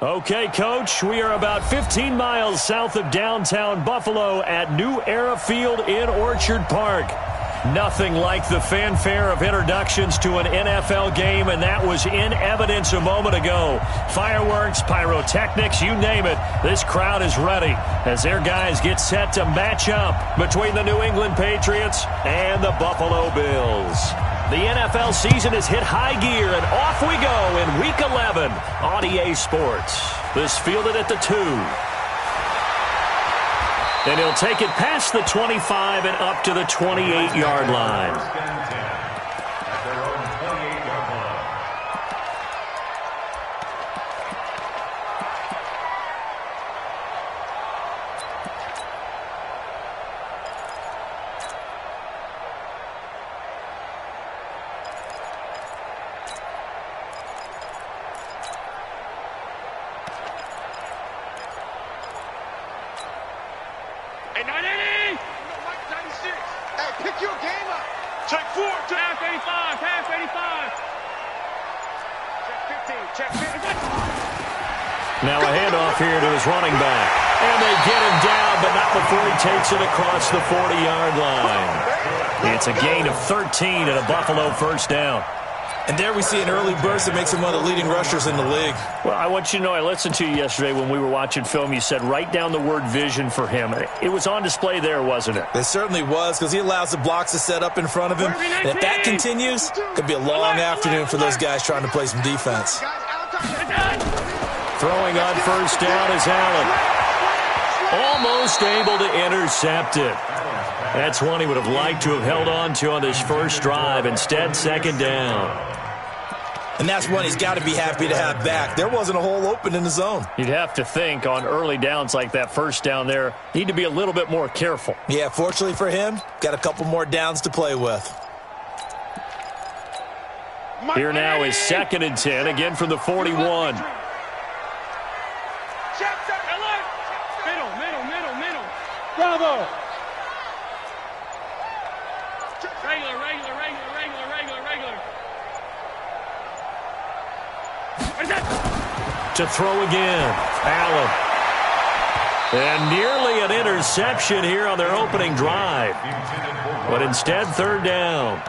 Okay, Coach, we are about 15 miles south of downtown Buffalo at New Era Field in Orchard Park. Nothing like the fanfare of introductions to an NFL game, and that was in evidence a moment ago. Fireworks, pyrotechnics, you name it. This crowd is ready as their guys get set to match up between the New England Patriots and the Buffalo Bills. The NFL season has hit high gear, and off we go in Week 11 on EA Sports. This fielded at the 2. And he'll take it past the 25 and up to the 28-yard line. Now a handoff here to his running back. And they get him down, but not before he takes it across the 40-yard line. It's a gain of 13 and a Buffalo first down. And there we see an early burst that makes him one of the leading rushers in the league. Well, I want you to know, I listened to you yesterday when we were watching film. You said write down the word vision for him. It was on display there, wasn't it? It certainly was, because he allows the blocks to set up in front of him. And if that continues, it could be a long afternoon for those guys trying to play some defense. Throwing on first down is Allen. Almost able to intercept it. That's one he would have liked to have held on to on this first drive. Instead, second down. And that's one he's got to be happy to have back. There wasn't a hole open in the zone. You'd have to think on early downs like that first down there, need to be a little bit more careful. Yeah, fortunately for him, got a couple more downs to play with. Here now is 2nd and 10, again from the 41. Bravo! To throw again, Allen. And nearly an interception here on their opening drive. But instead, third down.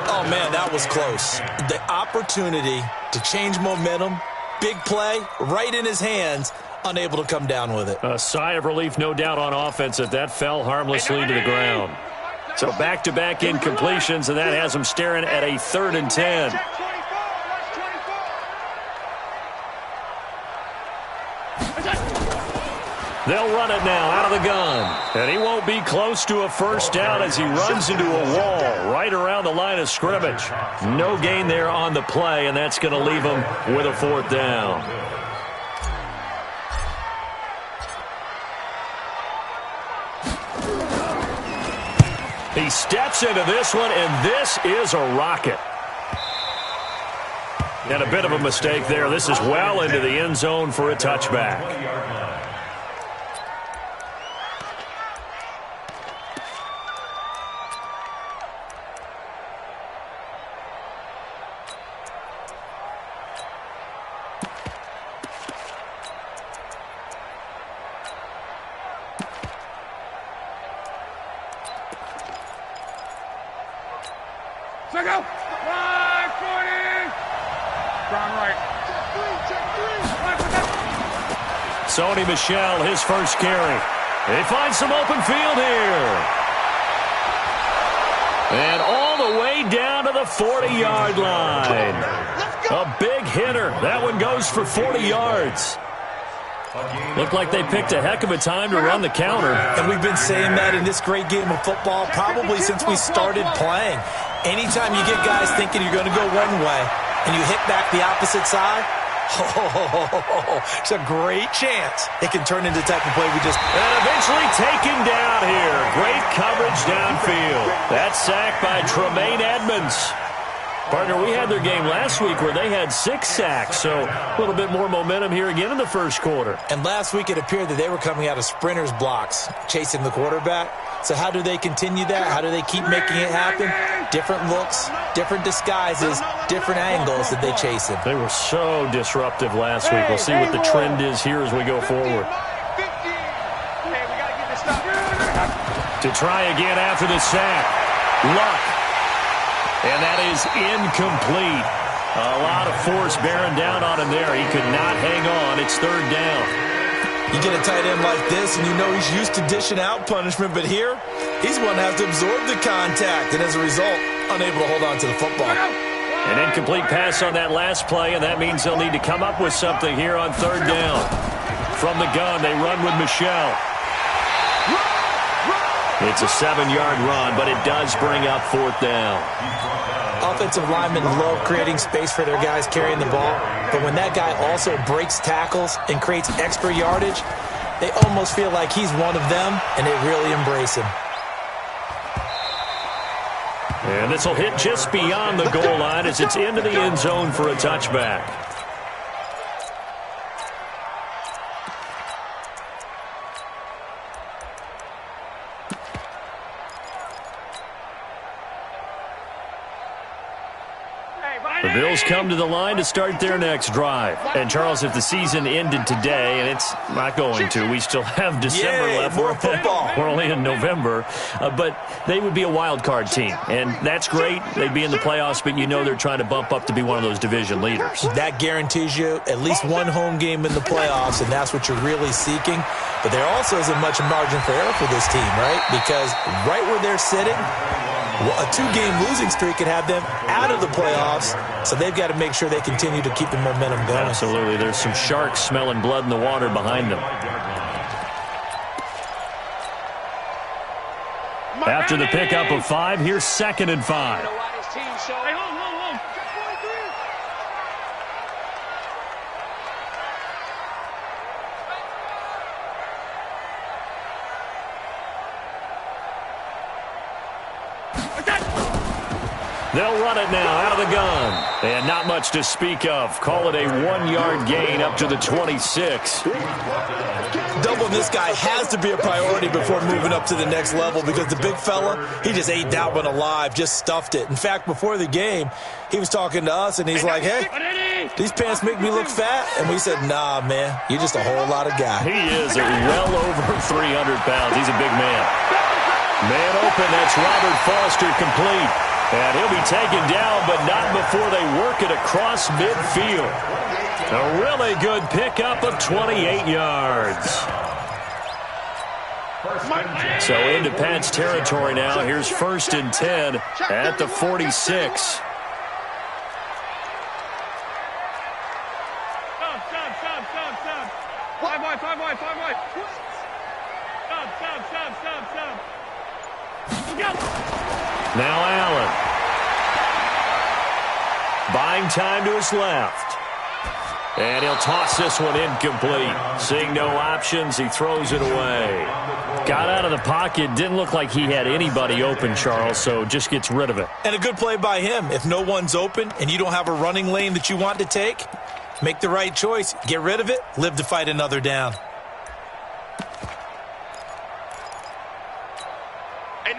Oh, man, that was close. The opportunity to change momentum, big play, right in his hands, unable to come down with it. A sigh of relief, no doubt, on offense that that fell harmlessly to the ground. So back-to-back incompletions, and that has him staring at a 3rd and 10. They'll run it now out of the gun. And he won't be close to a first down as he runs into a wall right around the line of scrimmage. No gain there on the play, and that's going to leave him with a 4th down. He steps into this one, and this is a rocket. And a bit of a mistake there. This is well into the end zone for a touchback. Sony Michel, his first carry. They find some open field here. And all the way down to the 40-yard line. A big hitter. That one goes for 40 yards. Looked like they picked a heck of a time to run the counter. And we've been saying that in this great game of football probably since we started playing. Anytime you get guys thinking you're going to go one way and you hit back the opposite side, it's a great chance it can turn into the type of play we just... And eventually taken down here. Great coverage downfield. That sack by Tremaine Edmonds. Partner, we had their game last week where they had 6 sacks, so a little bit more momentum here again in the first quarter. And last week it appeared that they were coming out of sprinters blocks, chasing the quarterback. So how do they continue that? How do they keep making it happen? Different looks, different disguises, different angles that they chase him. They were so disruptive last week. We'll see what the trend is here as we go forward. To try again after the sack. Luck. And that is incomplete. A lot of force bearing down on him there. He could not hang on. It's third down. You get a tight end like this, and you know he's used to dishing out punishment, but here, he's one that has to absorb the contact, and as a result, unable to hold on to the football. An incomplete pass on that last play, and that means they'll need to come up with something here on third down. From the gun, they run with Michel. It's a 7-yard run, but it does bring up fourth down. Offensive linemen love creating space for their guys carrying the ball, but when that guy also breaks tackles and creates extra yardage, they almost feel like he's one of them, and they really embrace him. And this will hit just beyond the goal line as it's into the end zone for a touchback. The Bills come to the line to start their next drive. And, Charles, if the season ended today, and it's not going to, we still have December left. More football. We're only in November. But they would be a wild card team. And that's great. They'd be in the playoffs, but you know they're trying to bump up to be one of those division leaders. That guarantees you at least one home game in the playoffs, and that's what you're really seeking. But there also isn't much margin for error for this team, right? Because right where they're sitting, a 2-game losing streak could have them out of the playoffs, so they've got to make sure they continue to keep the momentum going. Absolutely. There's some sharks smelling blood in the water behind them. After the pickup of 5, here's 2nd and 5. Hey, hold. They'll run it now out of the gun. And not much to speak of. Call it a 1-yard gain up to the 26. Doubling this guy has to be a priority before moving up to the next level because the big fella, he just ate that one alive, just stuffed it. In fact, before the game, he was talking to us, and he's like, hey, these pants make me look fat. And we said, nah, man, you're just a whole lot of guy. He is well over 300 pounds. He's a big man. Man open, that's Robert Foster complete. And he'll be taken down, but not before they work it across midfield. A really good pickup of 28 yards. So into Pat's territory now. Here's 1st and 10 at the 46. Stop. 5 wide. Stop. Now Allen. Buying time to his left. And he'll toss this one incomplete. Seeing no options, he throws it away. Got out of the pocket. Didn't look like he had anybody open, Charles, so just gets rid of it. And a good play by him. If no one's open and you don't have a running lane that you want to take, make the right choice. Get rid of it. Live to fight another down.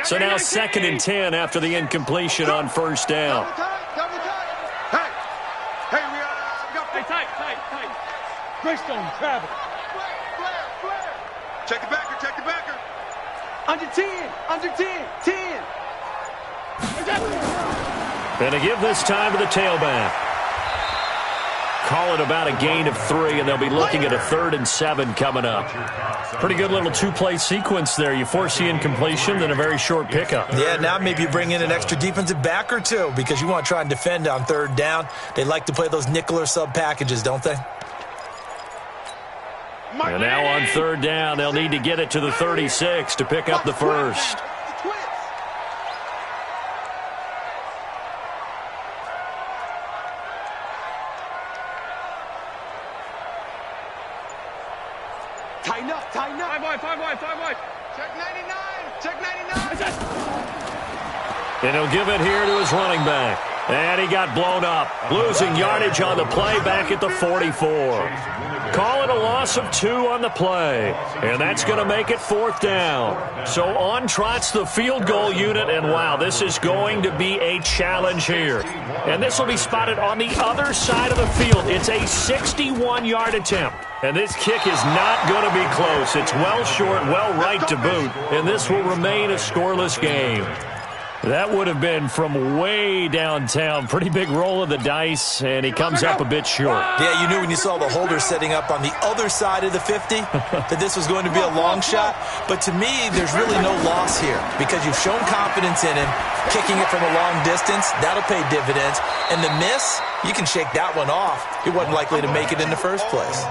So now 2nd and 10 after the incompletion on 1st down. Hey, tight. Greystone, travel. Check the backer. Under 10. 10. And to give this time to the tailback. Call it about a gain of 3, and they'll be looking at a 3rd and 7 coming up. Pretty good little 2-play sequence there. You force the incompletion, then a very short pickup. Yeah, now maybe you bring in an extra defensive back or two because you want to try and defend on 3rd down. They like to play those nickel or sub packages, don't they? And now on 3rd down, they'll need to get it to the 36 to pick up the 1st. Tighten up. 5 wide. Check 99. And he'll give it here to his running back. And he got blown up, losing yardage on the play back at the 44. Call it a loss of 2 on the play, and that's going to make it 4th down. So on trots the field goal unit, and wow, this is going to be a challenge here. And this will be spotted on the other side of the field. It's a 61-yard attempt, and this kick is not going to be close. It's well short, well right to boot, and this will remain a scoreless game. That would have been from way downtown. Pretty big roll of the dice, and he comes up a bit short. Yeah, you knew when you saw the holder setting up on the other side of the 50 that this was going to be a long shot. But to me, there's really no loss here because you've shown confidence in him. Kicking it from a long distance, that'll pay dividends. And the miss, you can shake that one off. He wasn't likely to make it in the first place.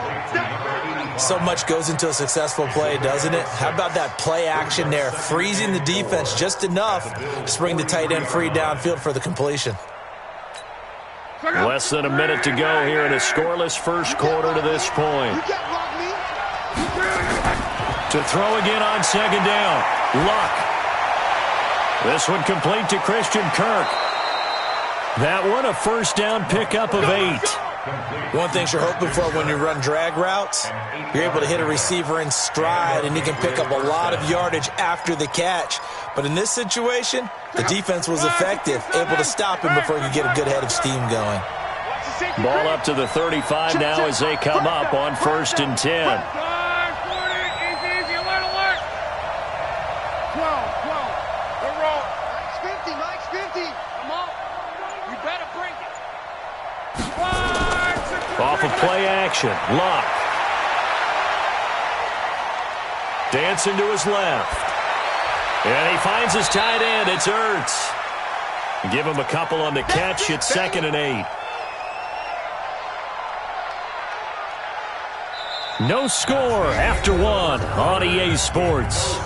So much goes into a successful play, doesn't it? How about that play action there, freezing the defense just enough to bring the tight end free downfield for the completion. Less than a minute to go here in a scoreless first quarter to this point. To throw again on 2nd down. Luck. This one complete to Christian Kirk. That one a first down pickup of 8. One thing you're hoping for when you run drag routes, you're able to hit a receiver in stride, and he can pick up a lot of yardage after the catch. But in this situation, the defense was effective, able to stop him before he could get a good head of steam going. Ball up to the 35 now as they come up on 1st and 10. Off of play action, Luck. Dancing to his left. And he finds his tight end. It's Ertz. Give him a couple on the catch. It's 2nd and 8. No score after 1 on EA Sports.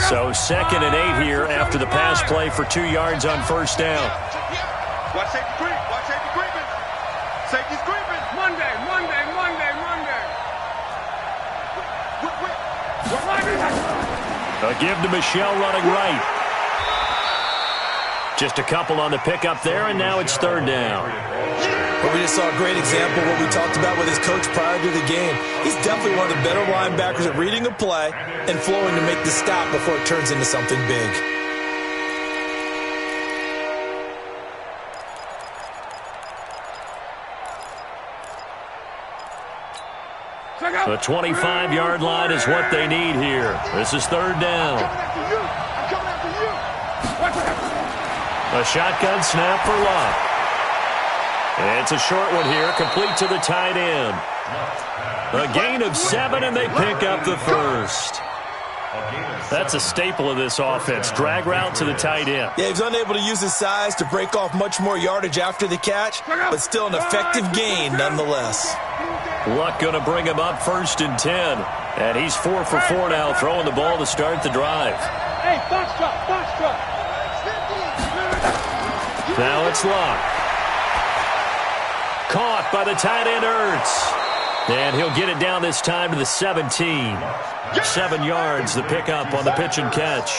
So 2nd and 8 here after the pass play for 2 yards on 1st down. Watch safety creep. Watch safety creeping. Safety's creeping. Monday. A give to Michelle running right. Just a couple on the pickup there, and now it's 3rd down. Well, we just saw a great example of what we talked about with his coach prior to the game. He's definitely one of the better linebackers at reading a play and flowing to make the stop before it turns into something big. The 25-yard line is what they need here. This is 3rd down. A shotgun snap for Luck. It's a short one here, complete to the tight end. A gain of 7, and they pick up the first. That's a staple of this offense. Drag route to the tight end. Yeah, he's unable to use his size to break off much more yardage after the catch, but still an effective gain nonetheless. Luck going to bring him up 1st and 10. And he's 4 for 4 now, throwing the ball to start the drive. Hey, box truck. Now it's Luck. Caught by the tight end Ertz. And he'll get it down this time to the 17. 7 yards, the pickup on the pitch and catch.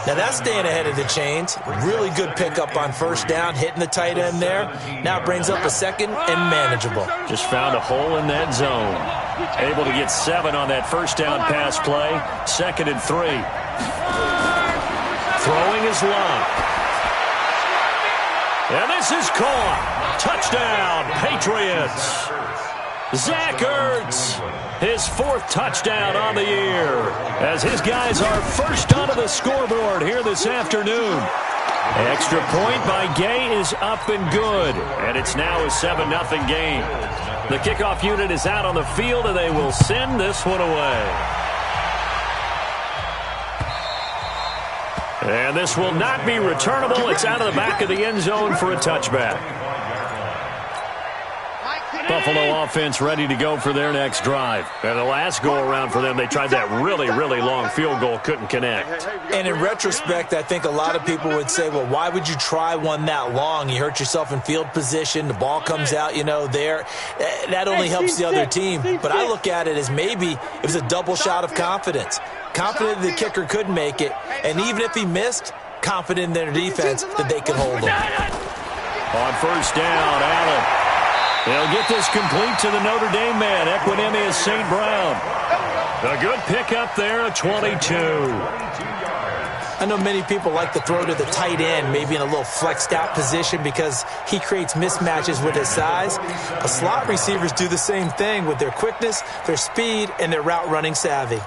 Now that's staying ahead of the chains. Really good pickup on 1st down, hitting the tight end there. Now brings up a 2nd and manageable. Just found a hole in that zone. Able to get 7 on that 1st down pass play. 2nd and 3. Throwing is Luck. And this is caught. Touchdown, Patriots. Zach Ertz, his 4th touchdown on the year, as his guys are first onto the scoreboard here this afternoon. Extra point by Gay is up and good, and it's now a 7-0 game. The kickoff unit is out on the field, and they will send this one away. And this will not be returnable. It's out of the back of the end zone for a touchback. Buffalo offense ready to go for their next drive. And the last go-around for them, they tried that really, really long field goal, couldn't connect. And in retrospect, I think a lot of people would say, well, why would you try one that long? You hurt yourself in field position. The ball comes out, there. That only helps the other team. But I look at it as maybe it was a double shot of confidence. Confident the kicker could make it. And even if he missed, confident in their defense that they could hold him. On first down, Allen. They'll get this complete to the Notre Dame man, Equinemius St. Brown. A good pickup there, a 22. I know many people like to throw to the tight end, maybe in a little flexed out position because he creates mismatches with his size. But slot receivers do the same thing with their quickness, their speed, and their route running savvy.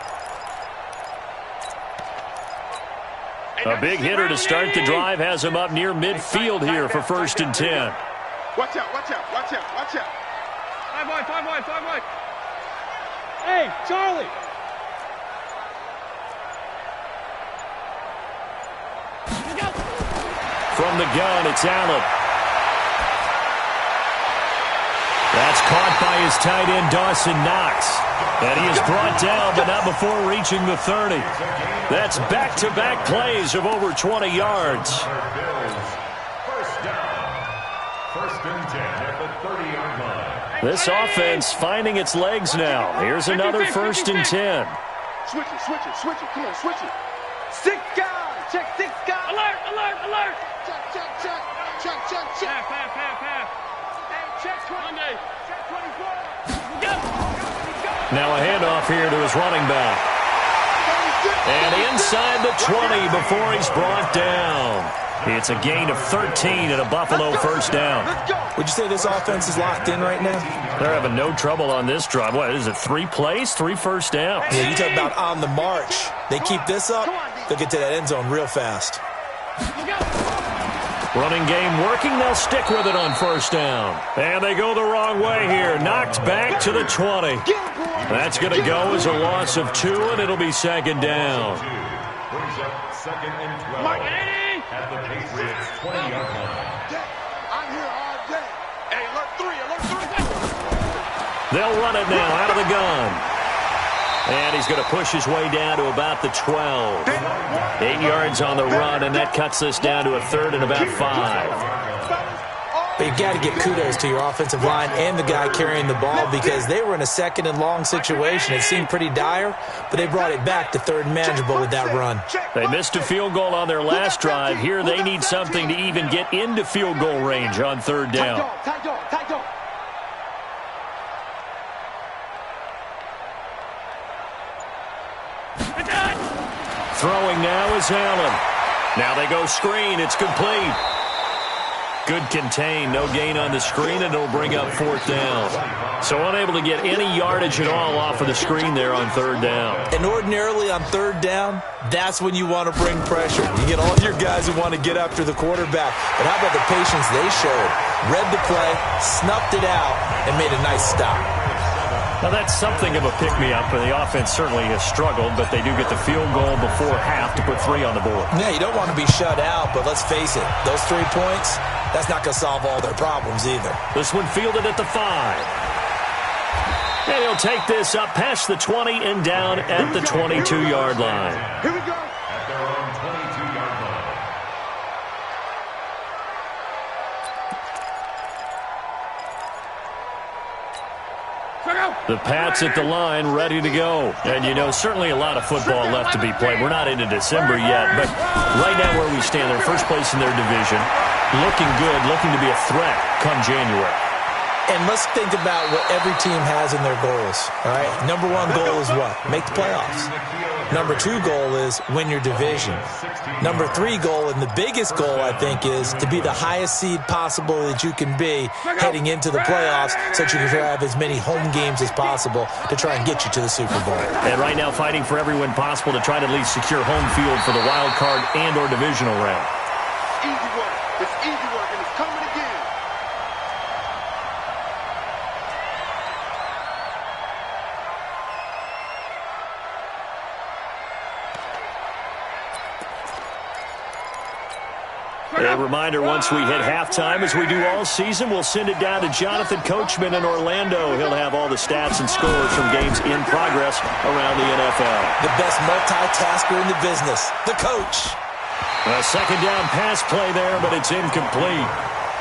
A big hitter to start the drive has him up near midfield here for 1st and 10. Watch out, watch out, watch out, watch out. 5 wide, 5 wide, 5 wide. Hey, Charlie. From the gun, it's Allen. That's caught by his tight end, Dawson Knox. And he is brought down, but not before reaching the 30. That's back-to-back plays of over 20 yards. This offense finding its legs now. Here's another 1st and 10. Switch it, switch it, switch it. Come on, switch it. 6 guys. Check 6 guys. Alert, alert, alert. Check, check, check. Check, check, check. Pass. Hey, check 20. Check 24. Go. Now a handoff here to his running back. And inside the 20 before he's brought down. It's a gain of 13 and a Buffalo 1st down. Would you say this offense is locked in right now? They're having no trouble on this drive. What is it, 3 plays, 3 first downs? Yeah, you talk about on the march. They keep this up, they'll get to that end zone real fast. Running game working. They'll stick with it on 1st down. And they go the wrong way here. Knocked back to the 20. That's going to go as a loss of 2, and it'll be 2nd down. Brings up 2nd and 12. At the Patriots 20-yard line. I'm here all day. Hey, alert 3, alert 3. They'll run it now out of the gun. And he's going to push his way down to about the 12. 8 yards on the run, and that cuts this down to a 3rd and about 5. But you've got to give kudos to your offensive line and the guy carrying the ball because they were in a 2nd and long situation. It seemed pretty dire, but they brought it back to 3rd and manageable with that run. They missed a field goal on their last drive. Here they need something to even get into field goal range on 3rd down. Throwing now is Allen. Now they go screen. It's complete. Good contain. No gain on the screen, and it'll bring up 4th down. So unable to get any yardage at all off of the screen there on 3rd down. And ordinarily on 3rd down, that's when you want to bring pressure. You get all your guys who want to get after the quarterback. But how about the patience they showed? Read the play, snuffed it out, and made a nice stop. Now, that's something of a pick-me-up. The offense certainly has struggled, but they do get the field goal before half to put 3 on the board. Yeah, you don't want to be shut out, but let's face it, those 3 points, that's not going to solve all their problems either. This one fielded at the 5. And he'll take this up past the 20 and down at the 22-yard line. Here we go. At their own 22-yard line. The Pats at the line, ready to go. And, certainly a lot of football left to be played. We're not into December yet, but right now where we stand, they're first place in their division. Looking good, looking to be a threat come January. And let's think about what every team has in their goals, all right? Number 1 goal is what? Make the playoffs. Number 2 goal is win your division. Number 3 goal, and the biggest goal, I think, is to be the highest seed possible that you can be heading into the playoffs so that you can have as many home games as possible to try and get you to the Super Bowl. And right now fighting for every win possible to try to at least secure home field for the wild card and or divisional round. Easy work. It's easy work, and it's coming again. A reminder, once we hit halftime, as we do all season, we'll send it down to Jonathan Coachman in Orlando. He'll have all the stats and scores from games in progress around the NFL. The best multitasker in the business, the coach. A second down pass play there, but it's incomplete.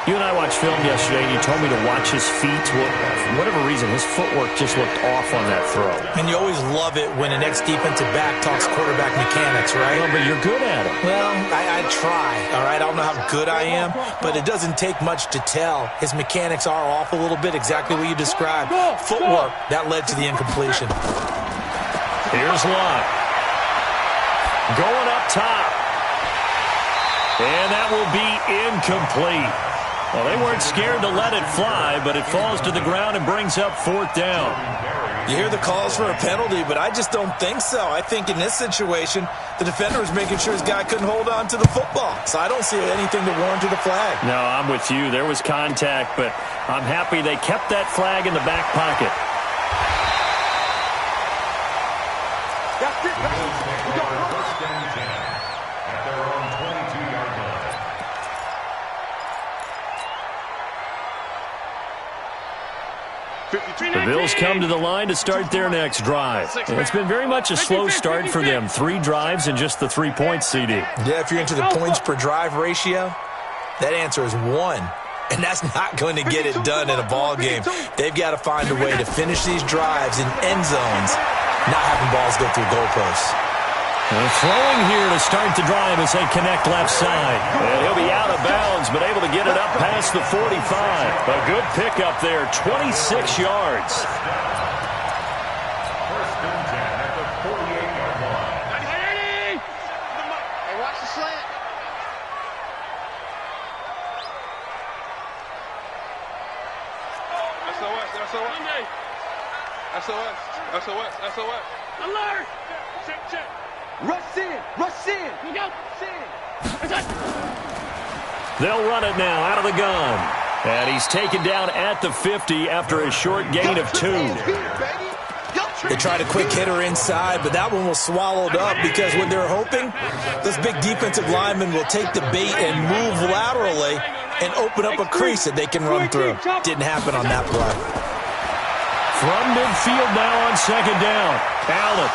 You and I watched film yesterday, and you told me to watch his feet. Well, for whatever reason, his footwork just looked off on that throw. And you always love it when an ex-defensive back talks quarterback mechanics, right? Well, but you're good at it. Well, I try, all right? I don't know how good I am, but it doesn't take much to tell. His mechanics are off a little bit, exactly what you described. Footwork, that led to the incompletion. Here's Locke. Going up top. And that will be incomplete. Well, they weren't scared to let it fly, but it falls to the ground and brings up fourth down. You hear the calls for a penalty, but I just don't think so. I think in this situation, the defender was making sure his guy couldn't hold on to the football. So I don't see anything to warrant a flag. No, I'm with you. There was contact, but I'm happy they kept that flag in the back pocket. That's it, baby. We got first and 10 at their own 22-yard line. The Bills come to the line to start their next drive. It's been very much a slow start for them. 3 drives and just the 3 points, CD. Yeah, if you're into the points per drive ratio, that answer is 1. And that's not going to get it done in a ball game. They've got to find a way to finish these drives in end zones, not having balls go through goalposts. Throwing here to start the drive as they connect left side. And he'll be out of bounds, but able to get it up past the 45. A good pickup there, 26 yards. First and 10 at the 48-yard line. Hey, watch the slant. SOS. Alert! Check. Rush in! Look out! They'll run it now out of the gun. And he's taken down at the 50 after a short gain of 2. They tried a quick hitter inside, but that one was swallowed up because what they're hoping, this big defensive lineman will take the bait and move laterally and open up a crease that they can run through. Didn't happen on that play. From midfield now on second down. Allen.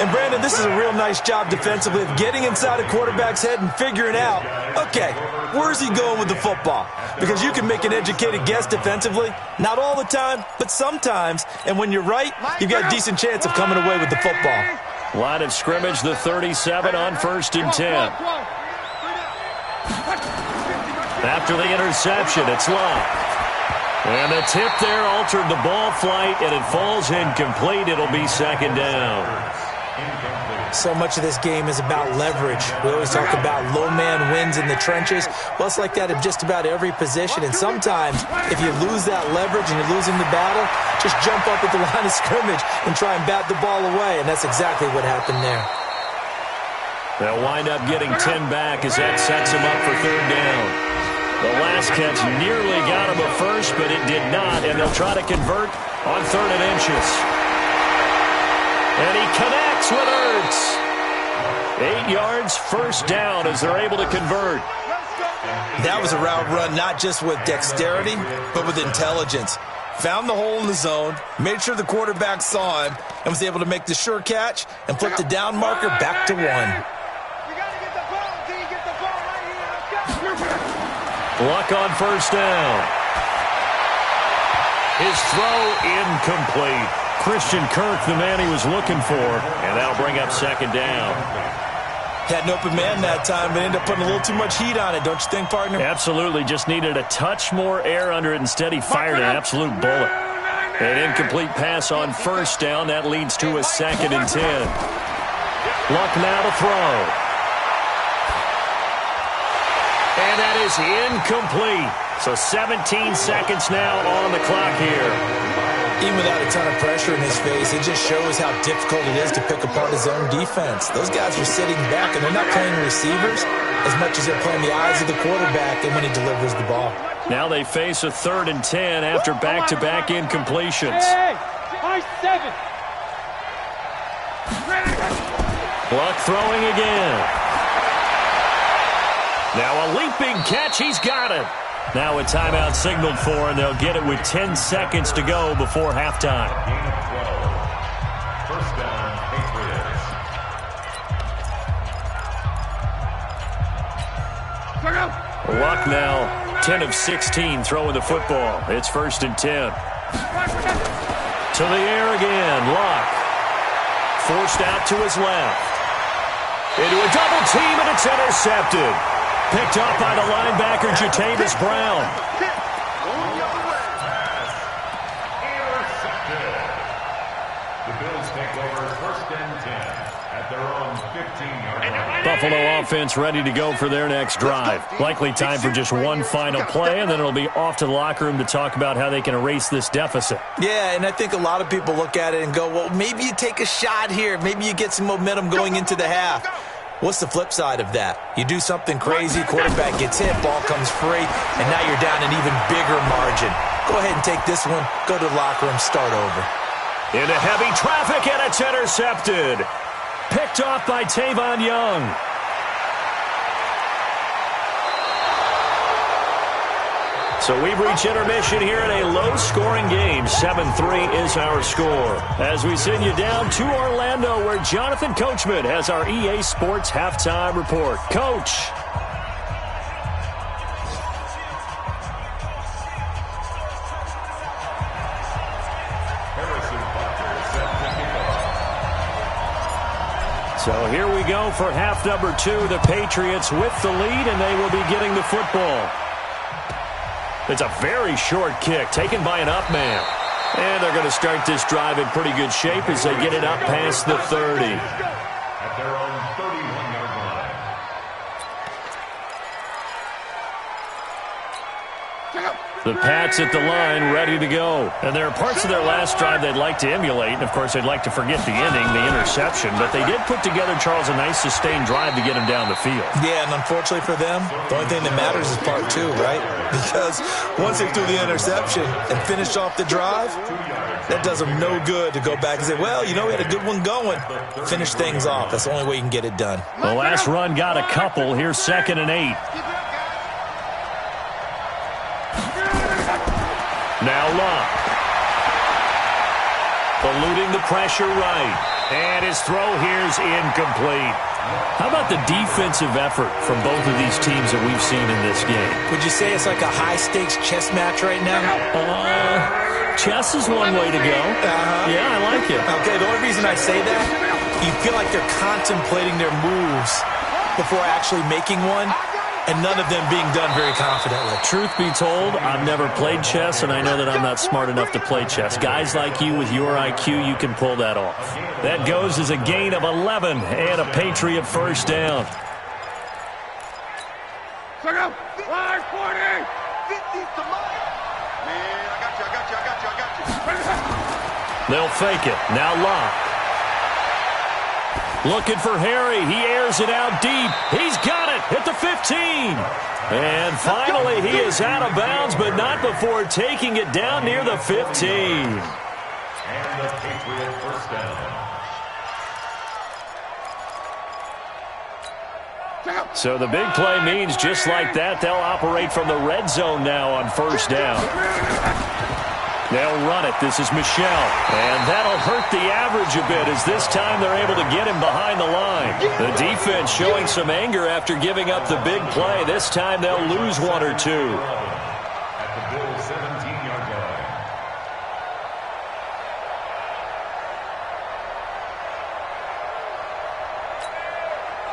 And, Brandon, this is a real nice job defensively of getting inside a quarterback's head and figuring out, okay, where's he going with the football? Because you can make an educated guess defensively, not all the time, but sometimes. And when you're right, you've got a decent chance of coming away with the football. Line of scrimmage, the 37 on first and 10. After the interception, it's Locke. And the tip there altered the ball flight, and it falls incomplete. It'll be second down. So much of this game is about leverage. We always talk about low man wins in the trenches. Well, it's like that in just about every position. And sometimes, if you lose that leverage and you're losing the battle, just jump up at the line of scrimmage and try and bat the ball away. And that's exactly what happened there. They'll wind up getting 10 back as that sets him up for third down. The last catch nearly got him a first, but it did not. And they'll try to convert on 3rd and inches. And he connects with Ertz. 8 yards, first down as they're able to convert. That was a route run not just with dexterity, but with intelligence. Found the hole in the zone, made sure the quarterback saw him, and was able to make the sure catch and flip the down marker back to 1. You gotta get the ball until you get the ball right here. Let's go. Luck on first down. His throw incomplete. Christian Kirk, the man he was looking for, and that'll bring up second down. Had an open man that time, but ended up putting a little too much heat on it, don't you think, partner? Absolutely. Just needed a touch more air under it. Instead, he fired an absolute bullet. An incomplete pass on first down. That leads to a 2nd and 10. Luck now to throw. And that is incomplete. So 17 seconds now on the clock here. Even without a ton of pressure in his face, it just shows how difficult it is to pick apart his own defense. Those guys are sitting back, and they're not playing receivers as much as they're playing the eyes of the quarterback and when he delivers the ball. Now they face a 3rd and 10 after back-to-back incompletions. Luck throwing again. Now a leaping catch. He's got it. Now a timeout signaled for, and they'll get it with 10 seconds to go before halftime. Gain of 12. First down, Patriots. Luck now 10 of 16 throwing the football. It's 1st and 10. To the air again. Luck forced out to his left. Into a double team, and it's intercepted. Picked up by the linebacker, Jatavis Brown. Intercepted. The Bills take over 1st and 10 at their own 15-yard line. Buffalo offense ready to go for their next drive. Likely time for just one final play, and then it'll be off to the locker room to talk about how they can erase this deficit. Yeah, and I think a lot of people look at it and go, well, maybe you take a shot here. Maybe you get some momentum going into the half. What's the flip side of that? You do something crazy, quarterback gets hit, ball comes free, and now you're down an even bigger margin. Go ahead and take this one, go to the locker room, start over. Into heavy traffic, and it's intercepted. Picked off by Tavon Young. So we've reached intermission here in a low-scoring game. 7-3 is our score. As we send you down to Orlando, where Jonathan Coachman has our EA Sports Halftime Report. Coach. So here we go for half number 2. The Patriots with the lead, and they will be getting the football. It's a very short kick taken by an up man. And they're going to start this drive in pretty good shape as they get it up past the 30. At their own 31-yard line. The Pats at the line, ready to go. And there are parts of their last drive they'd like to emulate. And, of course, they'd like to forget the ending, the interception. But they did put together, Charles, a nice sustained drive to get him down the field. Yeah, and unfortunately for them, the only thing that matters is part 2, right? Because once they threw the interception and finished off the drive, that does them no good to go back and say, well, you know, we had a good one going. Finish things off. That's the only way you can get it done. The last run got a couple. Here's 2nd and 8. Now Luck. Eluding the pressure right. And his throw here's incomplete. How about the defensive effort from both of these teams that we've seen in this game? Would you say it's like a high-stakes chess match right now? Chess is one way to go. Yeah, I like it. Okay, the only reason I say that, you feel like they're contemplating their moves before actually making one, and none of them being done very confidently. Truth be told, I've never played chess, and I know that I'm not smart enough to play chess. Guys like you with your IQ, you can pull that off. That goes as a gain of 11 and a Patriot first down. Line 40! 50 to mine. Man, I got you. They'll fake it. Now Luck. Looking for Harry. He airs it out deep. He's got it at the 15. And finally, he is out of bounds, but not before taking it down near the 15. And the Patriot first down. So the big play means just like that, they'll operate from the red zone now on first down. They'll run it. This is Michel. And that'll hurt the average a bit as this time they're able to get him behind the line. The defense showing some anger after giving up the big play. This time they'll lose 1 or 2. At the Bills' 17-yard line.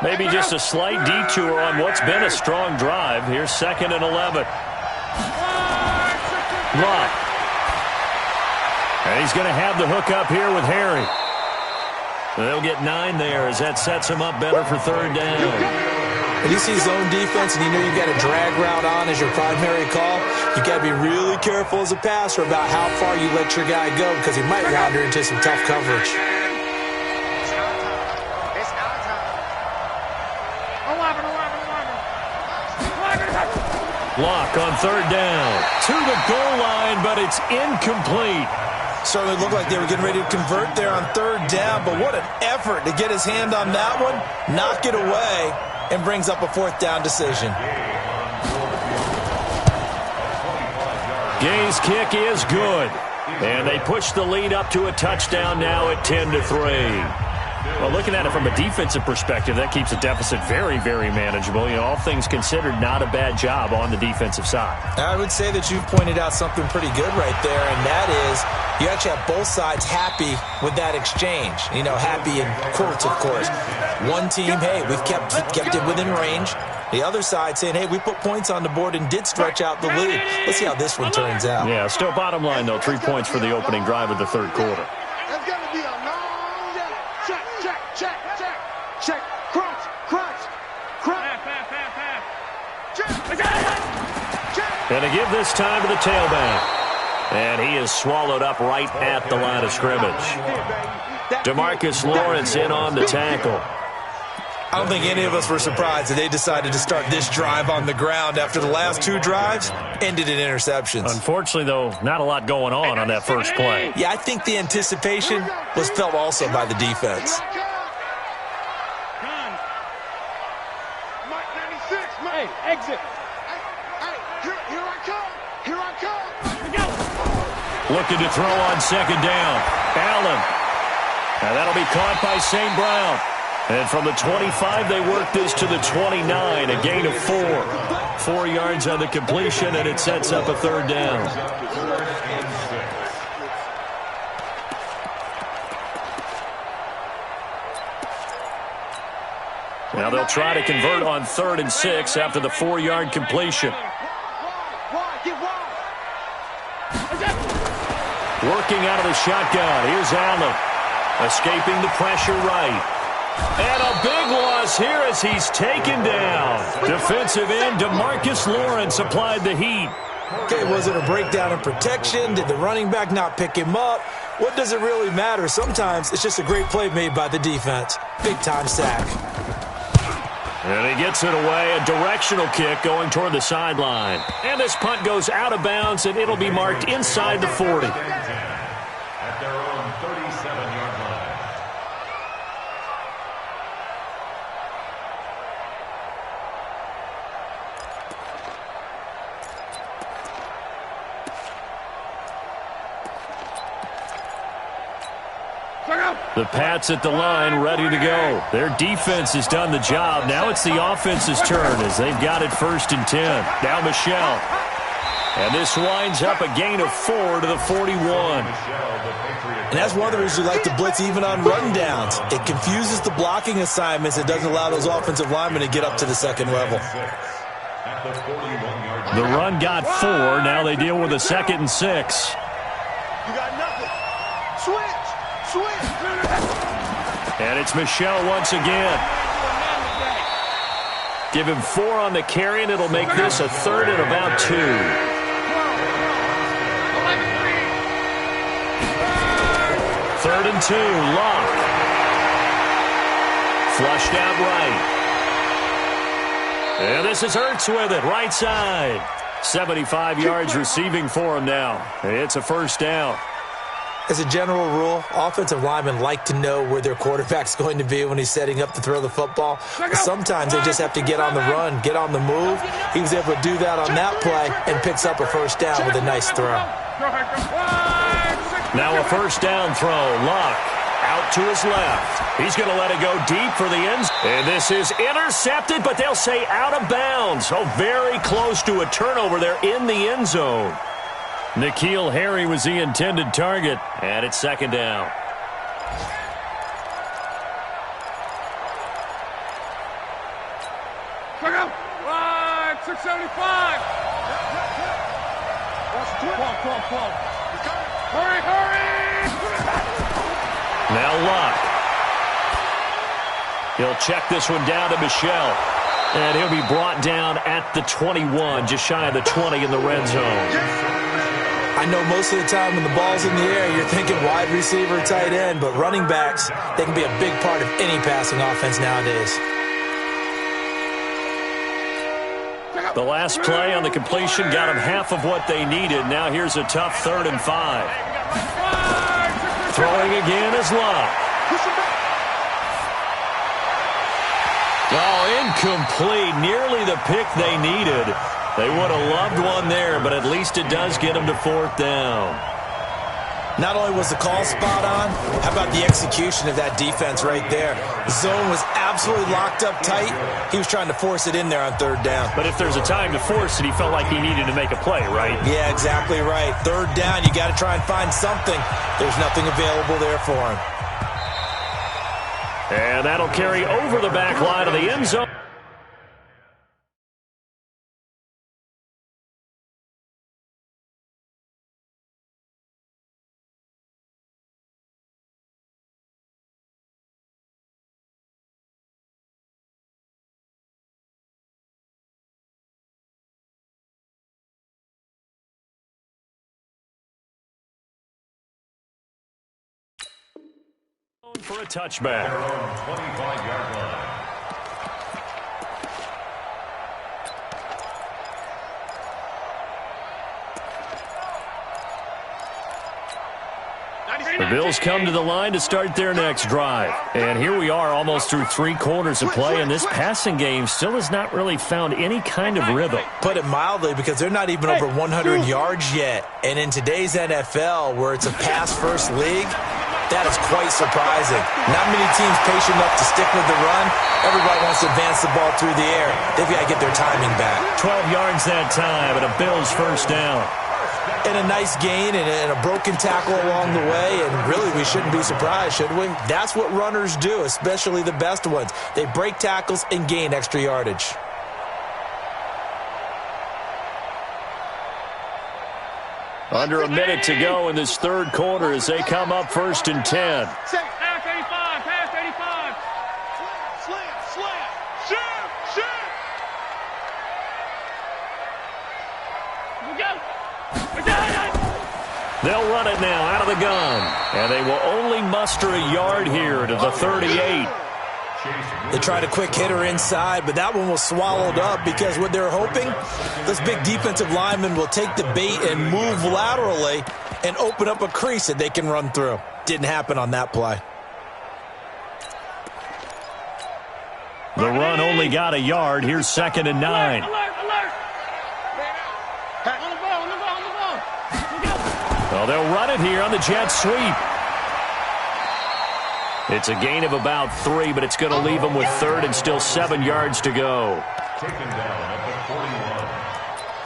Maybe just a slight detour on what's been a strong drive. Here's 2nd and 11. Luck. And he's going to have the hook up here with Harry. They'll get 9 there as that sets him up better for third down. When you see zone defense and you know you've got a drag route on as your primary call, you've got to be really careful as a passer about how far you let your guy go because he might wander into some tough coverage. Luck on third down. To the goal line, but it's incomplete. Certainly looked like they were getting ready to convert there on third down, but what an effort to get his hand on that one, knock it away, and brings up a 4th down decision. Gay's kick is good. And they push the lead up to a touchdown now at 10-3. Well, looking at it from a defensive perspective, that keeps the deficit very, very manageable. You know, all things considered, not a bad job on the defensive side. I would say that you've pointed out something pretty good right there, and that is you actually have both sides happy with that exchange. You know, happy in quotes, of course. One team, hey, we've kept it within range. The other side saying, hey, we put points on the board and did stretch out the lead. Let's see how this one turns out. Yeah, still bottom line, though, 3 points for the opening drive of the 3rd quarter. It's going to be a long day. Check, check, check, check, check. Crunch, crunch, crunch. Check. And to give this time to the tailback. And he is swallowed up right at the line of scrimmage. DeMarcus Lawrence in on the tackle. I don't think any of us were surprised that they decided to start this drive on the ground after the last 2 drives ended in interceptions. Unfortunately, though, not a lot going on that first play. Yeah, I think the anticipation was felt also by the defense. Mike 96, hey, exit. Hey, here I come. Here I come. Looking to throw on 2nd down. Allen. And that'll be caught by St. Brown. And from the 25, they work this to the 29, a gain of 4. 4 yards on the completion, and it sets up a 3rd down. Now they'll try to convert on 3rd and 6 after the 4-yard completion. Working out of the shotgun. Here's Allen. Escaping the pressure right. And a big loss here as he's taken down. Defensive end DeMarcus Lawrence applied the heat. Okay, was it a breakdown in protection? Did the running back not pick him up? What does it really matter? Sometimes it's just a great play made by the defense. Big-time sack. And he gets it away. A directional kick going toward the sideline. And this punt goes out of bounds, and it'll be marked inside the 40. At their own 37-yard line. The Pats at the line, ready to go. Their defense has done the job. Now it's the offense's turn as they've got it 1st and 10. Now Michelle. And this winds up a gain of 4 to the 41. And that's one of the reasons we like to blitz even on rundowns. It confuses the blocking assignments. It doesn't allow those offensive linemen to get up to the 2nd level. The run got 4. Now they deal with a 2nd and 6. You got nothing. Switch. And it's Michelle once again. Give him 4 on the carry, and it'll make this a 3rd and about 2. 3rd and 2, Locke. Flushed out right. And this is Ertz with it, right side. 75 yards receiving for him now. It's a 1st down. As a general rule, offensive linemen like to know where their quarterback's going to be when he's setting up to throw the football. But sometimes they just have to get on the run, get on the move. He was able to do that on that play and picks up a 1st down with a nice throw. Now a 1st down throw. Locke out to his left. He's going to let it go deep for the end. And this is intercepted, but they'll say out of bounds. Oh, very close to a turnover there in the end zone. N'Keal Harry was the intended target, and it's 2nd down. Check out. 675. Hurry. Now Locke. He'll check this one down to Michelle. And he'll be brought down at the 21, just shy of the 20 in the red zone. I know most of the time when the ball's in the air, you're thinking wide receiver, tight end, but running backs, they can be a big part of any passing offense nowadays. The last play on the completion got them half of what they needed. Now here's a tough 3rd and 5. Throwing again is Locke. Oh, incomplete. Nearly the pick they needed. They would have loved one there, but at least it does get them to 4th down. Not only was the call spot on, how about the execution of that defense right there? The zone was absolutely locked up tight. He was trying to force it in there on 3rd down. But if there's a time to force it, he felt like he needed to make a play, right? Yeah, exactly right. 3rd down, you got to try and find something. There's nothing available there for him. And that'll carry over the back line of the end zone. For a touchback. 25-yard line. The Bills come to the line to start their next drive. And here we are almost through 3 quarters of play, and this passing game still has not really found any kind of rhythm. Put it mildly, because they're not even over 100 yards yet. And in today's NFL, where it's a pass-first league, that is quite surprising. Not many teams patient enough to stick with the run. Everybody wants to advance the ball through the air. They've got to get their timing back. 12 yards that time, and a Bills 1st down. And a nice gain and a broken tackle along the way, and really we shouldn't be surprised, should we? That's what runners do, especially the best ones. They break tackles and gain extra yardage. Under a minute to go in this 3rd quarter as they come up 1st and 10. Pass 85, pass 85. Slam, shoot. We go. They'll run it now out of the gun. And they will only muster a yard here to the 38. They tried a quick hitter inside, but that one was swallowed up because what they're hoping, this big defensive lineman will take the bait and move laterally and open up a crease that they can run through. Didn't happen on that play. The run only got a yard. Here's 2nd and 9. Alert. On the ball. Well, they'll run it here on the jet sweep. It's a gain of about 3, but it's going to leave them with 3rd and still 7 yards to go. Taken down at the 41.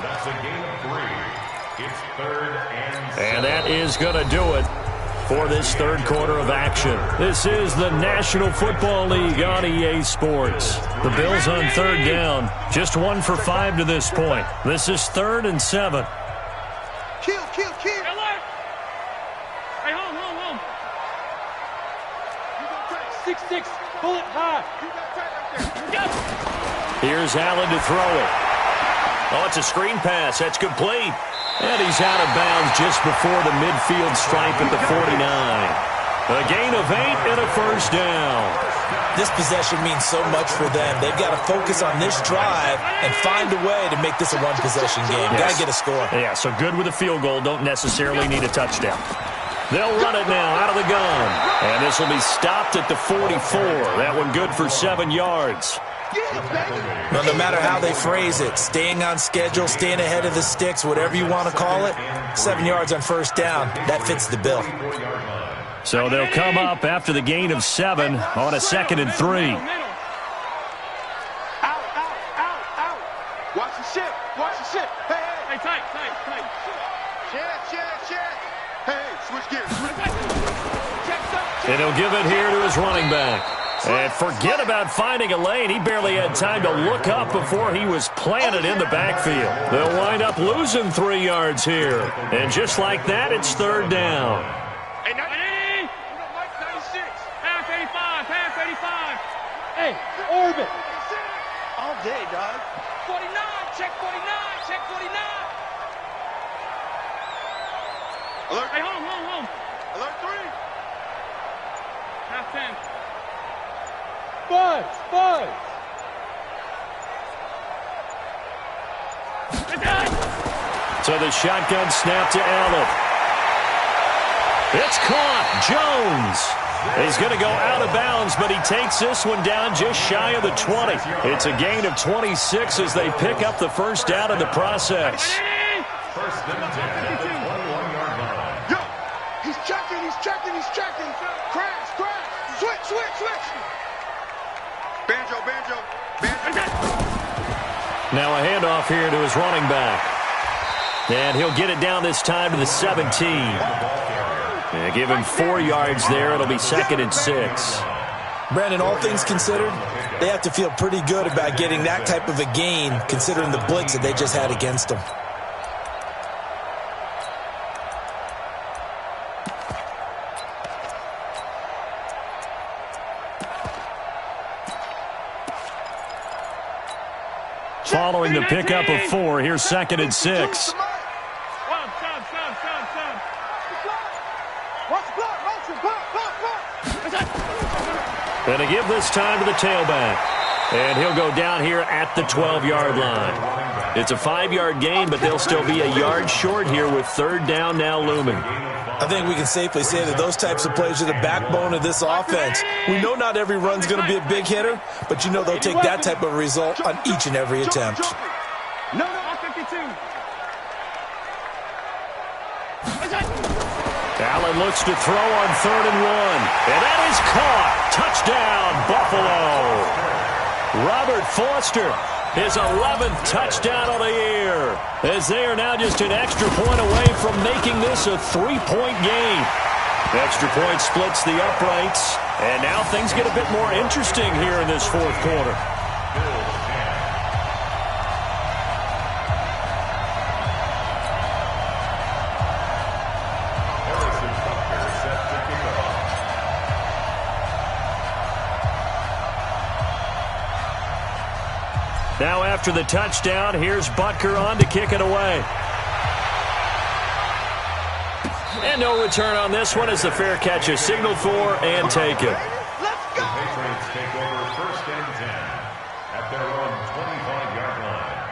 That's a gain of 3. It's 3rd and 7. And that is going to do it for this 3rd quarter of action. This is the National Football League on EA Sports. The Bills on 3rd down. Just 1 for 5 to this point. This is 3rd and 7. Kill. Alert. Hey, home. 6-6, pull it high. Here's Allen to throw it. Oh, it's a screen pass. That's complete. And he's out of bounds just before the midfield stripe at the 49. A gain of 8 and a 1st down. This possession means so much for them. They've got to focus on this drive and find a way to make this a one-possession game. Yes. Got to get a score. Yeah, so good with a field goal. Don't necessarily need a touchdown. They'll run it now out of the gun. And this will be stopped at the 44. That one good for 7 yards. Well, no matter how they phrase it, staying on schedule, staying ahead of the sticks, whatever you want to call it, 7 yards on 1st down, that fits the bill. So they'll come up after the gain of 7 on a 2nd and 3. Out. Watch the ship. Hey, Tight. Check. Hey, switch gears. And he'll give it here to his running back. And forget about finding a lane. He barely had time to look up before he was planted in the backfield. They'll wind up losing 3 yards here. And just like that, it's 3rd down. Hey, 96. Pass 85. Hey, orbit. All day, dog. 49, check 49. Alert. Hey, home. Alert 3. Half 10. Buzz. So the shotgun snap to Allen. It's caught. Jones. He's going to go out of bounds, but he takes this one down just shy of the 20. It's a gain of 26 as they pick up the first down in the process. First and 10 at the 21-yard line. Yo, he's checking. Crash. Switch. Banjo. Now a handoff here to his running back. And he'll get it down this time to the 17. And give him 4 yards there. It'll be 2nd and 6. Brandon, all things considered, they have to feel pretty good about getting that type of a gain considering the blitz that they just had against them. Following the pickup of 4, here's 2nd and 6. And to give this time to the tailback. And he'll go down here at the 12-yard line. It's a 5-yard gain, but they'll still be a yard short here with 3rd down now looming. I think we can safely say that those types of plays are the backbone of this offense. We know not every run's going to be a big hitter, but you know they'll take that type of result on each and every attempt. No, 52. Allen looks to throw on 3rd and 1. And that is caught. Touchdown, Buffalo. Robert Foster, his 11th touchdown of the year, as they are now just an extra point away from making this a 3-point game. Extra point splits the uprights, and now things get a bit more interesting here in this 4th quarter. Now after the touchdown, here's Butker on to kick it away. And no return on this one as the fair catch is signaled for and taken. Let's go! The Patriots take over 1st and 10 at their own 25-yard line.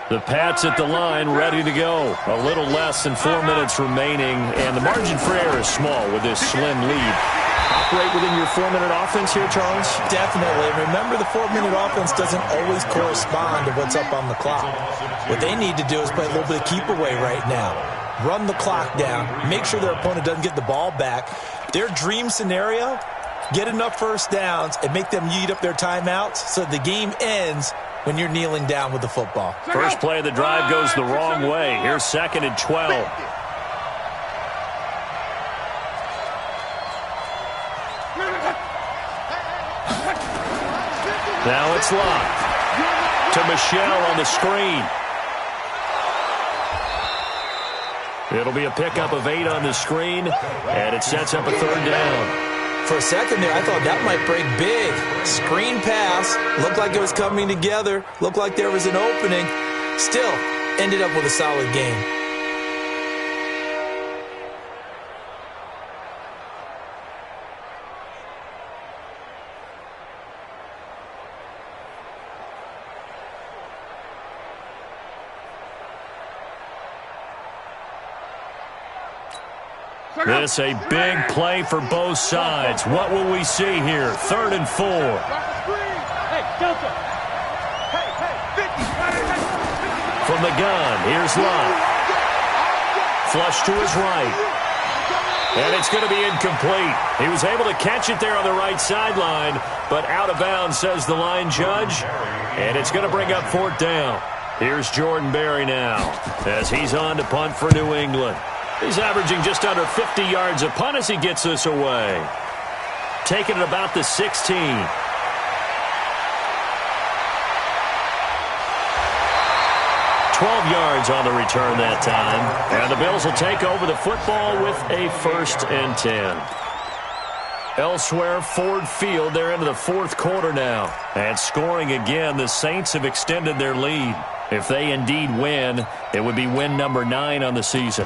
The Pats at the line, ready to go. A little less than 4 minutes remaining, and the margin for error is small with this slim lead. Operate within your 4-minute offense here, Charles? Definitely. Remember, the 4-minute offense doesn't always correspond to what's up on the clock. What they need to do is play a little bit of keep away right now. Run the clock down. Make sure their opponent doesn't get the ball back. Their dream scenario, get enough first downs and make them eat up their timeouts so the game ends when you're kneeling down with the football. First play of the drive goes the wrong way. Here's 2nd and 12. Now it's locked to Michelle on the screen. It'll be a pickup of 8 on the screen, and it sets up a 3rd down. For a second there, I thought that might break big. Screen pass, looked like it was coming together, looked like there was an opening. Still, ended up with a solid game. This a big play for both sides. What will we see here? 3rd and 4. From the gun, here's Love. Flush to his right. And it's going to be incomplete. He was able to catch it there on the right sideline, but out of bounds, says the line judge. And it's going to bring up 4th down. Here's Jordan Berry now as he's on to punt for New England. He's averaging just under 50 yards a punt as he gets this away. Taking it about the 16. 12 yards on the return that time. And the Bills will take over the football with a 1st and 10. Elsewhere, Ford Field, they're into the 4th quarter now. And scoring again, the Saints have extended their lead. If they indeed win, it would be win number 9 on the season.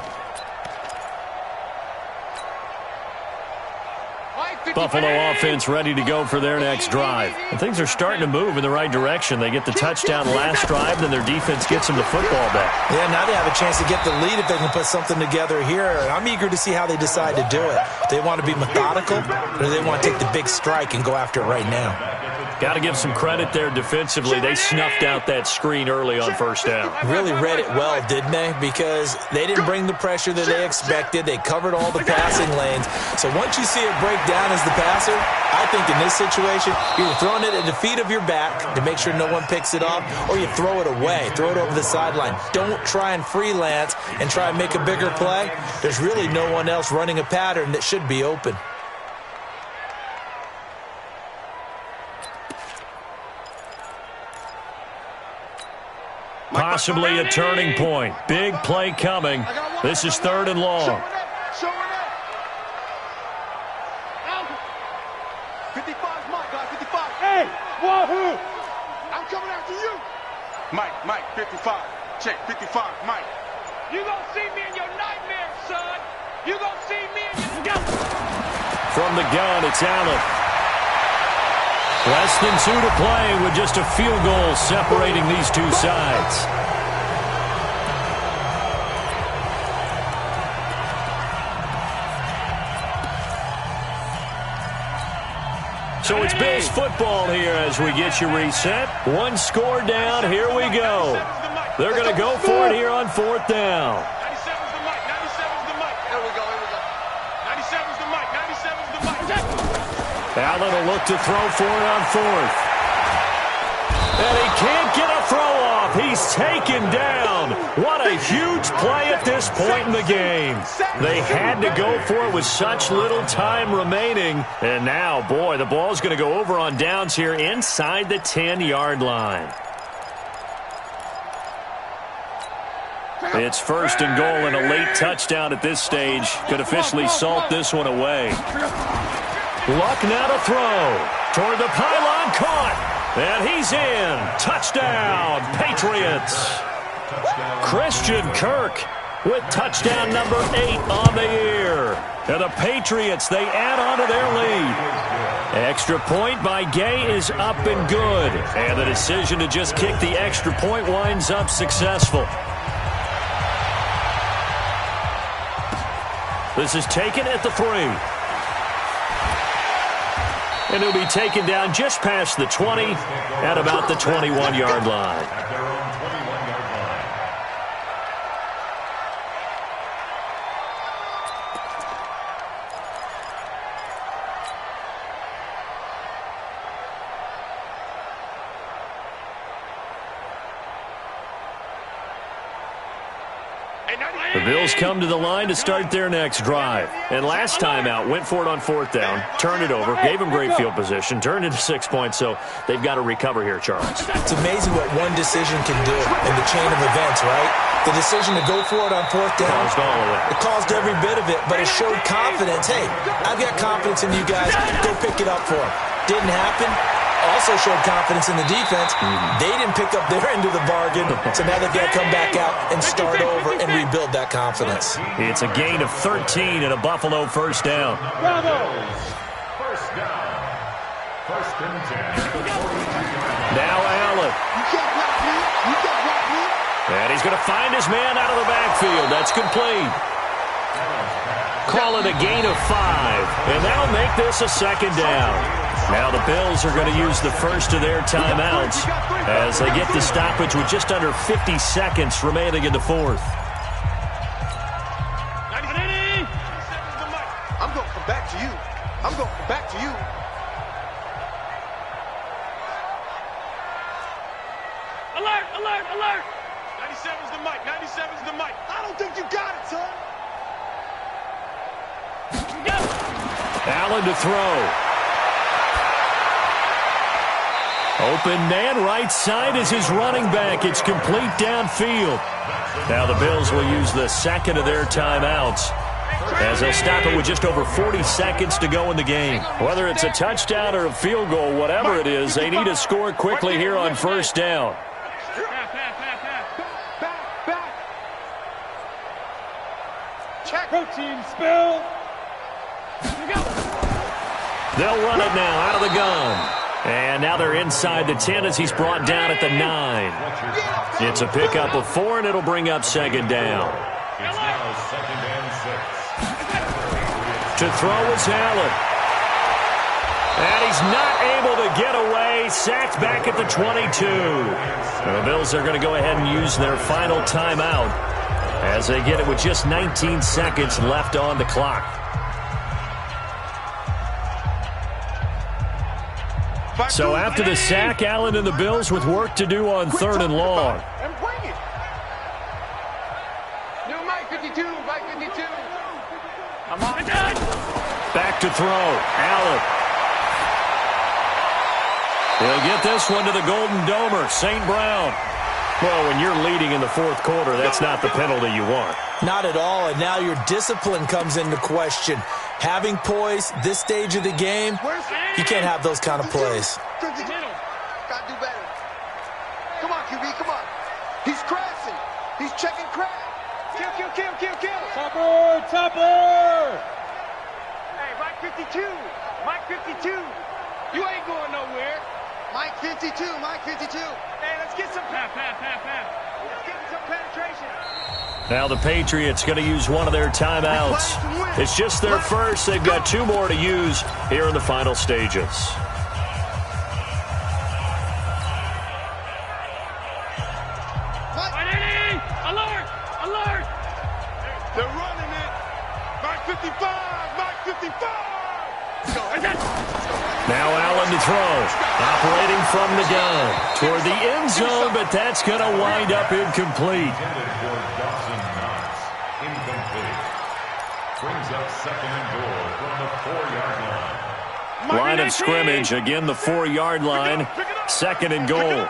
Buffalo offense ready to go for their next drive. And things are starting to move in the right direction. They get the touchdown last drive, then their defense gets them the football back. Yeah, now they have a chance to get the lead if they can put something together here. I'm eager to see how they decide to do it. They want to be methodical, or do they want to take the big strike and go after it right now? Got to give some credit there defensively. They snuffed out that screen early on first down. Really read it well, didn't they? Because they didn't bring the pressure that they expected. They covered all the passing lanes. So once you see it break down as the passer, I think in this situation, you're throwing it at the feet of your back to make sure no one picks it off, or you throw it away, throw it over the sideline. Don't try and freelance and try and make a bigger play. There's really no one else running a pattern that should be open. Possibly a turning point. Big play coming. This is 3rd and long. 55's Mike, guys, 55. Hey, wahoo! I'm coming after you. Mike, 55. Check, 55, Mike. You gonna see me in your nightmares, son. You gonna see me in your... From the gun, it's Allen. Less than 2 to play with just a field goal separating these two sides. So it's Bills football here as we get you reset. 1 score down. Here we go. They're going to go for it here on 4th down. 97's the mic. 97's the mic. Here we go. 97's the mic. 97's the mic. Allen will look to throw for it on 4th. And he can't get a throw off. He's taken down. What a huge play at this point in the game. They had to go for it with such little time remaining. And now, boy, the ball's going to go over on downs here inside the 10-yard line. It's 1st and goal, and a late touchdown at this stage could officially salt this one away. Luck now to throw. Toward the pylon, caught. And he's in. Touchdown, Patriots. Christian Kirk with touchdown number 8 on the year. And the Patriots, they add on to their lead. Extra point by Gay is up and good. And the decision to just kick the extra point winds up successful. This is taken at the 3. And he'll be taken down just past the 20 at about the 21-yard line. The Bills come to the line to start their next drive. And last time out, went for it on 4th down, turned it over, gave them great field position, turned into 6 points, so they've got to recover here, Charles. It's amazing what one decision can do in the chain of events, right? The decision to go for it on 4th down, caused all of it. It caused every bit of it, but it showed confidence. Hey, I've got confidence in you guys. Go pick it up for them. Didn't happen. Also showed confidence in the defense. They didn't pick up their end of the bargain, so now they've got to come back out and start over and rebuild that confidence. It's a gain of 13 and a Buffalo 1st down. Bravo! 1st down. 1st and 10. Now Allen. And he's going to find his man out of the backfield. That's complete. Call it a gain of 5, and that'll make this a 2nd down. Now the Bills are going to use the first of their timeouts as they get the stoppage with just under 50 seconds remaining in the 4th. I'm going to come back to you. I'm going to come back to you. Alert, alert, alert. 97's the mic. 97's the mic. I don't think you got it, son. Allen to throw. Open man right side is his running back. It's complete downfield. Now the Bills will use the 2nd of their timeouts as they'll stop it with just over 40 seconds to go in the game. Whether it's a touchdown or a field goal, whatever it is, they need to score quickly here on 1st down. Back. Check. Protein spill. They'll run it now out of the gun. And now they're inside the 10 as he's brought down at the 9. It's a pickup of 4, and it'll bring up second down. It's now second and 6. To throw is Allen. And he's not able to get away. Sacked back at the 22. And the Bills are going to go ahead and use their final timeout as they get it with just 19 seconds left on the clock. So after the sack, Allen and the Bills with work to do on 3rd and long. Back to throw. Allen. He'll get this one to the Golden Domer, St. Brown. Well, when you're leading in the 4th quarter, that's not the penalty you want. Not at all, and now your discipline comes into question. Having poise this stage of the game, you can't have those kind of plays. Got to do better. Come on, QB, come on. He's crashing. He's checking crash. Kill. Topper. Hey, Mike 52. Mike 52. You ain't going nowhere. Mike 52. Hey, let's get some pass. Let's get some penetration. Now the Patriots going to use one of their timeouts. It's just their first. They've got 2 more to use here in the final stages. Alert! They're running it. Mike 55. Now Allen to throw. Operating from the gun toward the end zone, but that's going to wind up incomplete. Brings up second and goal from the 4-yard line. Line of scrimmage, again the 4-yard line. Second and goal.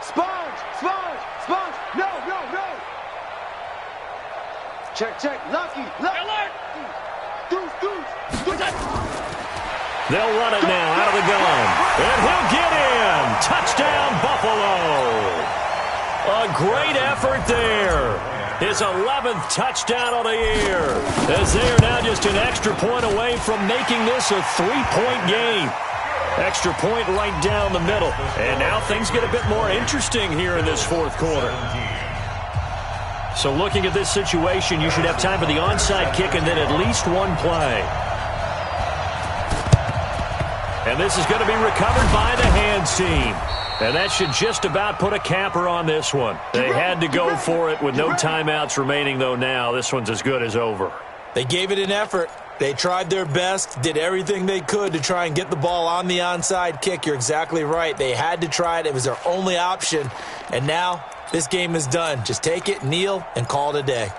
Sponge. No. Check. Lucky. Alert. Deuce. They'll run it now out of the gun. And he'll get in. Touchdown, Buffalo. A great effort there. His 11th touchdown of the year. As they are now just an extra point away from making this a 3-point game. Extra point right down the middle. And now things get a bit more interesting here in this 4th quarter. So looking at this situation, you should have time for the onside kick and then at least one play. And this is going to be recovered by the hands team. And that should just about put a capper on this one. They had to go for it with no timeouts remaining, though now. This one's as good as over. They gave it an effort. They tried their best, did everything they could to try and get the ball on the onside kick. You're exactly right. They had to try it. It was their only option. And now this game is done. Just take it, kneel, and call it a day.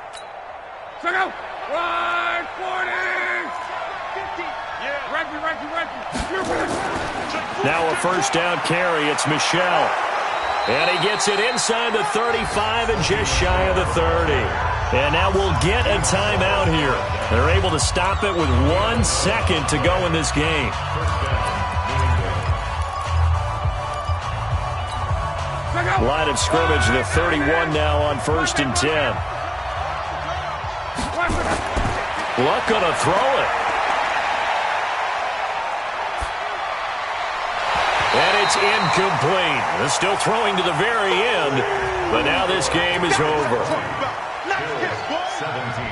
Check out. 140. 50. Yeah. Right. Now a first down carry. It's Michel. And he gets it inside the 35 and just shy of the 30. And now we'll get a timeout here. They're able to stop it with 1 second to go in this game. Line of scrimmage, the 31 now on 1st and 10. Luck gonna throw it. And it's incomplete. They're still throwing to the very end, but now this game is over. 17.